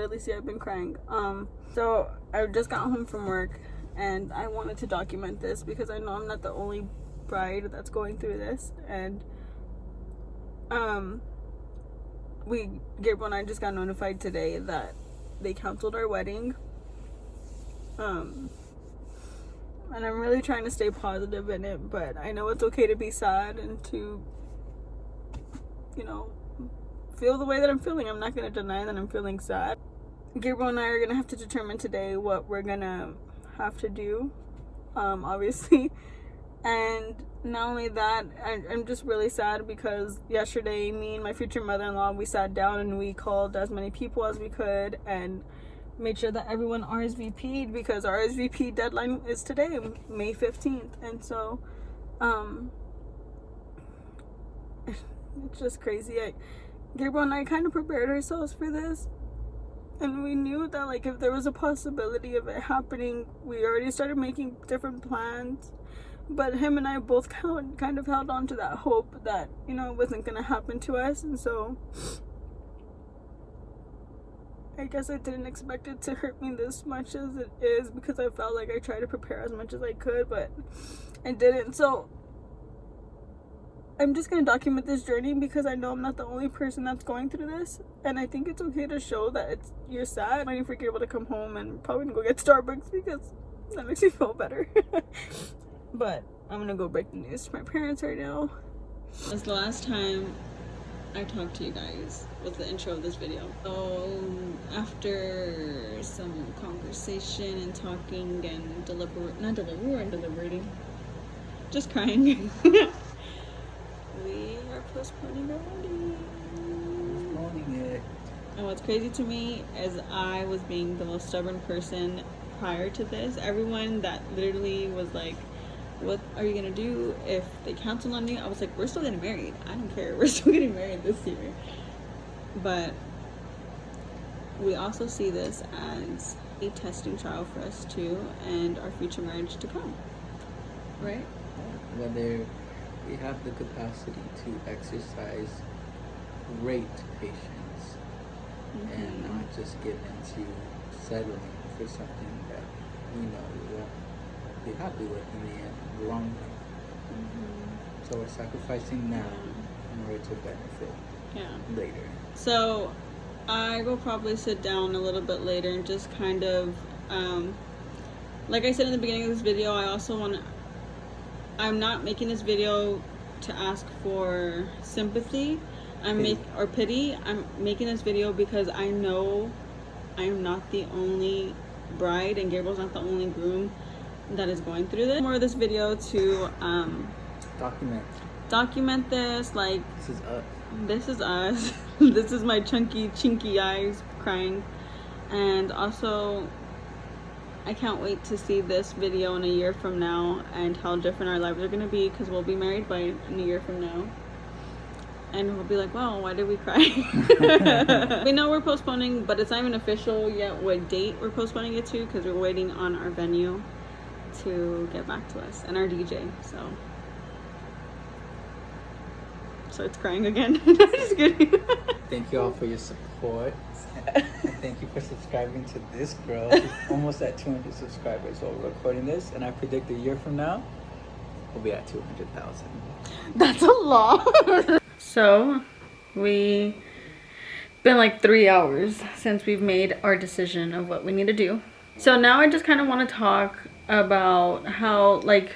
Really see I've been crying. So I just got home from work and I wanted to document this because I know I'm not the only bride that's going through this. And Gabriel and I just got notified today that they canceled our wedding. And I'm really trying to stay positive in it, but I know it's okay to be sad and to, you know, feel the way that I'm feeling. I'm not going to deny that I'm feeling sad. Gabriel and I are going to have to determine today what we're going to have to do, obviously. And not only that, I'm just really sad because yesterday, me and my future mother-in-law, we sat down and we called as many people as we could and made sure that everyone RSVP'd because our RSVP deadline is today, May 15th. And so, it's just crazy. Gabriel and I kind of prepared ourselves for this. And we knew that, like, if there was a possibility of it happening, we already started making different plans. But him and I both kind of held on to that hope that, you know, it wasn't going to happen to us. And so I guess I didn't expect it to hurt me this much as it is because I felt like I tried to prepare as much as I could, but I didn't. So I'm just going to document this journey because I know I'm not the only person that's going through this. And I think it's okay to show that you're sad. I'm waiting for Gabriel to come home and probably gonna go get Starbucks because that makes me feel better. But I'm gonna go break the news to my parents right now. That's the last time I talked to you guys with the intro of this video. So after some conversation and talking and deliberating, just crying. We are postponing our wedding. Postponing it. And what's crazy to me is I was being the most stubborn person prior to this. Everyone that literally was like, what are you gonna do if they cancel on you? I was like, we're still getting married. I don't care. We're still getting married this year. But we also see this as a testing trial for us too and our future marriage to come. Right? Whether we have the capacity to exercise great patience and not just get into settling for something that we know we won't be happy with in the end, the long run. So we're sacrificing now in order to benefit later. So I will probably sit down a little bit later and just kind of, like I said in the beginning of this video, I'm not making this video to ask for sympathy or pity. I'm making this video because I know I am not the only bride and Gabriel's not the only groom that is going through this. More of this video to document this. Like, this is us. This is my chinky eyes crying. And also, I can't wait to see this video in a year from now and how different our lives are going to be because we'll be married in a year from now. And we'll be like, wow, why did we cry? We know we're postponing, but it's not even official yet what date we're postponing it to because we're waiting on our venue to get back to us and our DJ. So it's crying again. Just kidding. Thank you all for your support. And thank you for subscribing to this girl. She's almost at 200 subscribers while we're recording this. And I predict a year from now, we'll be at 200,000. That's a lot. So, we've been like 3 hours since we've made our decision of what we need to do. So now I just kind of want to talk about how, like,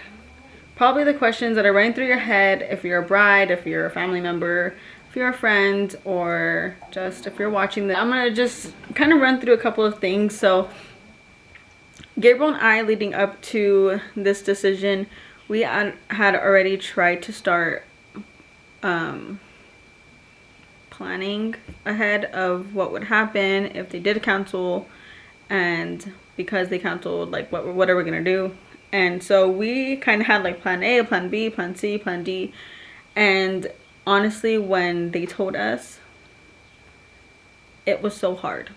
probably the questions that are running through your head if you're a bride, if you're a family member, if you're a friend, or just if you're watching this. I'm going to just kind of run through a couple of things. So, Gabriel and I, leading up to this decision, we had already tried to start planning ahead of what would happen if they did cancel, and because they canceled, like, what are we gonna do? And so we kind of had like plan A, plan B, plan C, plan D. And honestly, when they told us, it was so hard.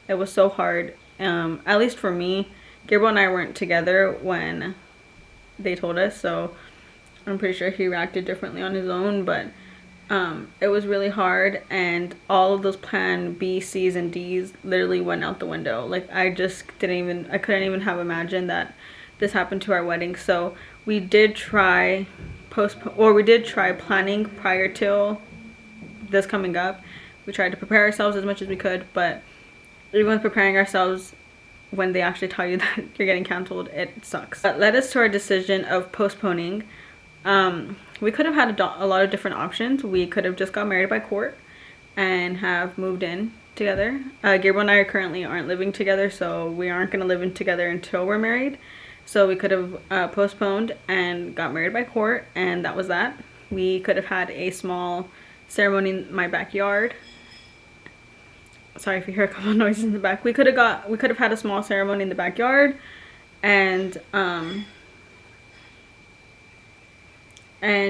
It was so hard. At least for me. Gabriel and I weren't together when they told us, so I'm pretty sure he reacted differently on his own, but It was really hard, and all of those plan B, C's, and D's literally went out the window. Like, I couldn't even have imagined that this happened to our wedding. So we did try planning prior to this coming up. We tried to prepare ourselves as much as we could, but even with preparing ourselves, when they actually tell you that you're getting canceled, it sucks. That led us to our decision of postponing. We could have had a lot of different options. We could have just got married by court and have moved in together. Gabriel and I currently aren't living together, so we aren't going to live in together until we're married. So we could have postponed and got married by court, and that was that. We could have had a small ceremony in my backyard. Sorry if you hear a couple of noises in the back. We could have had a small ceremony in the backyard, and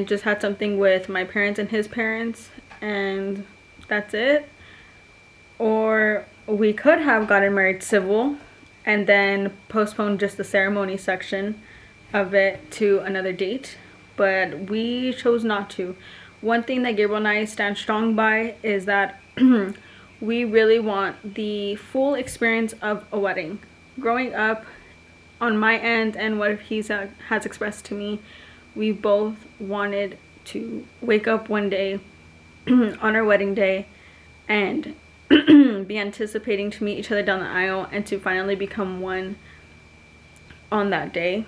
just had something with my parents and his parents, and that's it. Or we could have gotten married civil and then postponed just the ceremony section of it to another date, but we chose not to. One thing that Gabriel and I stand strong by is that we really want the full experience of a wedding. Growing up, on my end, and what he has expressed to me, we both wanted to wake up one day on our wedding day and be anticipating to meet each other down the aisle and to finally become one on that day.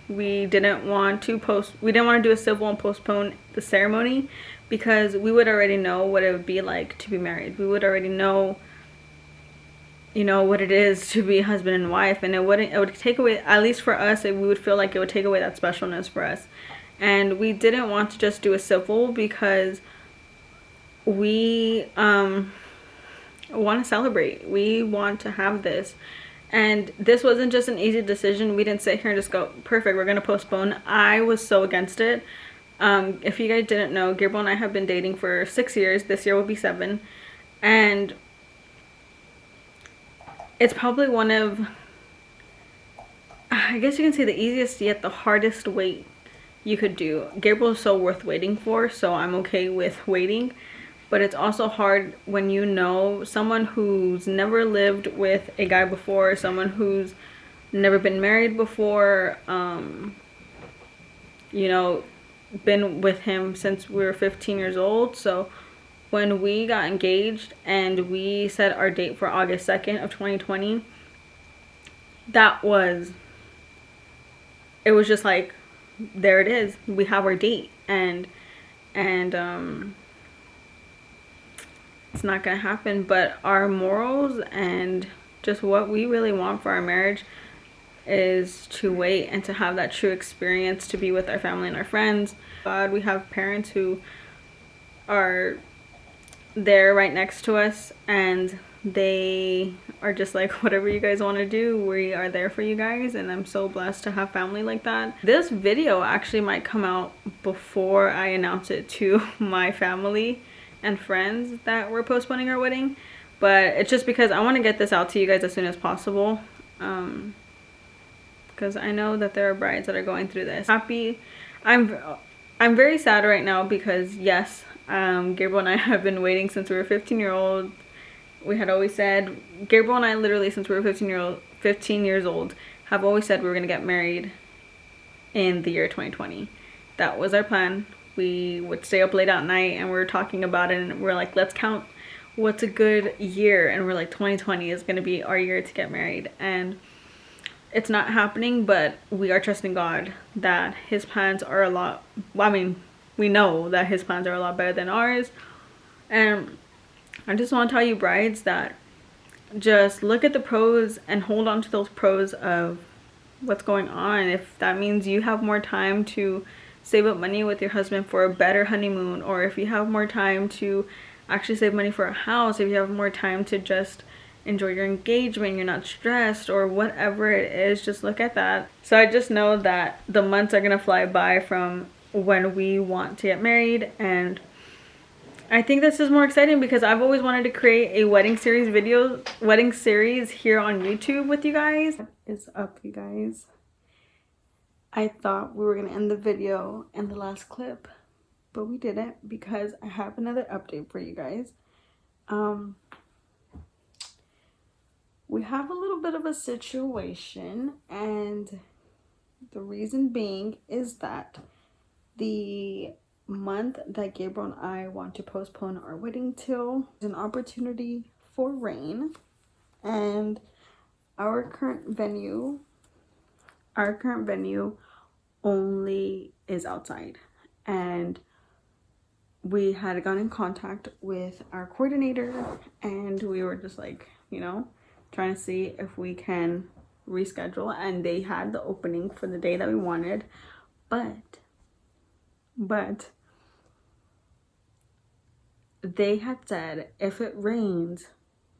We didn't want to do a civil and postpone the ceremony because we would already know what it would be like to be married. We would already know, you know, what it is to be husband and wife, and it would take away, at least for us, we would feel like it would take away that specialness for us. And we didn't want to just do a civil because we want to celebrate. We want to have this. And this wasn't just an easy decision. We didn't sit here and just go, perfect, we're going to postpone. I was so against it. If you guys didn't know, Gabriel and I have been dating for 6 years. This year will be 7. And it's probably one of, I guess you can say, the easiest yet the hardest wait you could do. Gabriel is so worth waiting for, so I'm okay with waiting. But it's also hard when you know someone who's never lived with a guy before, someone who's never been married before, you know, been with him since we were 15 years old. So when we got engaged and we set our date for August 2nd of 2020, it was just like, there it is, we have our date, and it's not gonna happen. But our morals and just what we really want for our marriage is to wait and to have that true experience, to be with our family and our friends. God, we have parents who are there right next to us, and they are just like, whatever you guys want to do, we are there for you guys. And I'm so blessed to have family like that. This video actually might come out before I announce it to my family and friends that we're postponing our wedding, but it's just because I want to get this out to you guys as soon as possible, because I know that there are brides that are going through this. I'm very sad right now because yes, Gabriel and I have been waiting since we were 15-year-old. We had always said, Gabriel and I literally since we were 15 years old have always said we were going to get married in the year 2020. That was our plan. We would stay up late at night and we were talking about it, and we're like, let's count what's a good year, and we're like, 2020 is going to be our year to get married. And it's not happening, but we are trusting God that his plans are a lot, well, I mean, we know that his plans are a lot better than ours. And I just want to tell you brides that just look at the pros and hold on to those pros of what's going on. If that means you have more time to save up money with your husband for a better honeymoon, or if you have more time to actually save money for a house, if you have more time to just enjoy your engagement, you're not stressed, or whatever it is, just look at that. So I just know that the months are gonna fly by from when we want to get married, and I think this is more exciting because I've always wanted to create a wedding series here on YouTube with you guys. What is up, you guys? I thought we were gonna end the video in the last clip, but we didn't because I have another update for you guys. We have a little bit of a situation, and the reason being is that the month that Gabriel and I want to postpone our wedding till is an opportunity for rain, and our current venue only is outside, and we had gotten in contact with our coordinator, and we were just like, you know, trying to see if we can reschedule, and they had the opening for the day that we wanted, but they had said if it rains,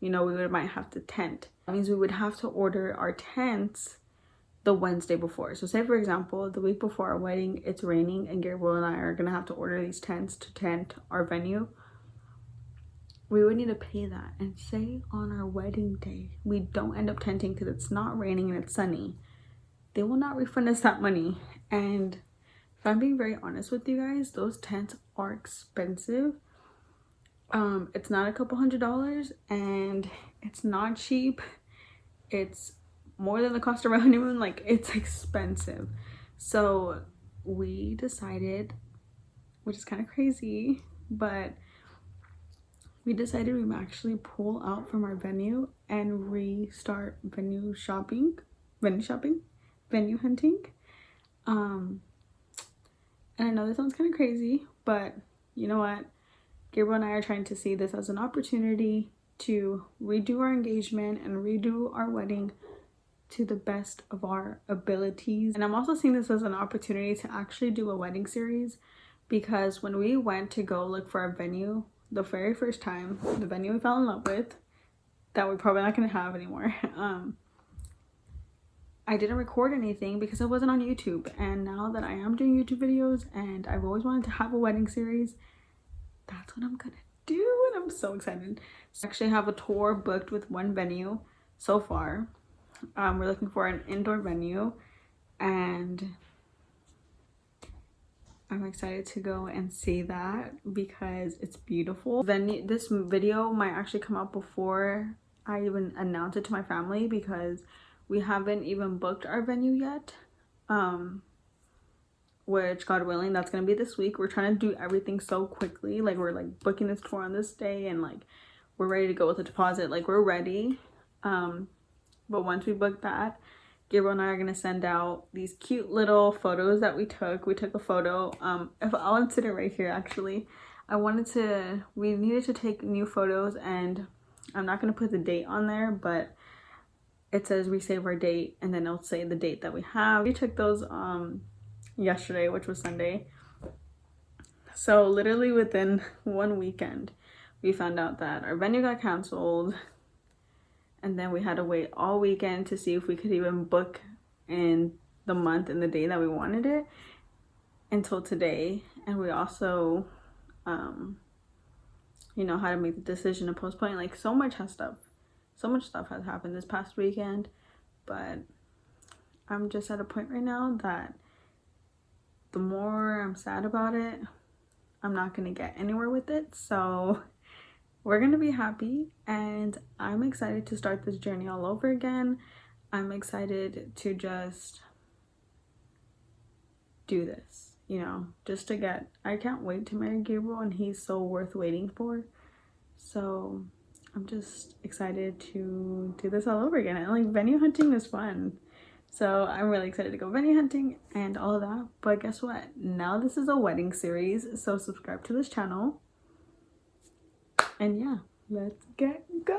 you know, we might have to tent. That means we would have to order our tents the Wednesday before. So say for example, the week before our wedding, it's raining and Gabriel and I are gonna have to order these tents to tent our venue. We would need to pay that, and say on our wedding day we don't end up tenting because it's not raining and it's sunny, they will not refund us that money. And if I'm being very honest with you guys, those tents are expensive. It's not a couple $100s, and it's not cheap. It's more than the cost of our honeymoon. Like, it's expensive. So we decided, which is kind of crazy, but we decided we would actually pull out from our venue and restart venue hunting. And I know this sounds kind of crazy, but you know what? Gabriel and I are trying to see this as an opportunity to redo our engagement and redo our wedding to the best of our abilities. And I'm also seeing this as an opportunity to actually do a wedding series, because when we went to go look for our venue the very first time, the venue we fell in love with, that we're probably not going to have anymore, I didn't record anything because it wasn't on YouTube. And now that I am doing YouTube videos and I've always wanted to have a wedding series, that's what I'm gonna do, and I'm so excited. So I actually have a tour booked with one venue so far. We're looking for an indoor venue, and I'm excited to go and see that because it's beautiful. This video might actually come out before I even announce it to my family, because we haven't even booked our venue yet. Which, God willing, that's gonna be this week. We're trying to do everything so quickly. Like, we're like booking this tour on this day, and like we're ready to go with the deposit. Like, we're ready. But once we book that, Gabriel and I are gonna send out these cute little photos that we took. We took a photo. If I'll insert it right here, actually. We needed to take new photos, and I'm not gonna put the date on there, but it says resave our date, and then it'll say the date that we have. We took those yesterday, which was Sunday. So literally within one weekend, we found out that our venue got canceled, and then we had to wait all weekend to see if we could even book in the month and the day that we wanted it until today. And we also you know, had to make the decision to postpone. Like, so much stuff has happened this past weekend, but I'm just at a point right now that the more I'm sad about it, I'm not gonna get anywhere with it. So we're gonna be happy, and I'm excited to start this journey all over again. I'm excited to just do this, you know, I can't wait to marry Gabriel, and he's so worth waiting for. So I'm just excited to do this all over again. And like, venue hunting is fun. So I'm really excited to go venue hunting and all of that. But guess what? Now this is a wedding series. So subscribe to this channel. And yeah, let's get going.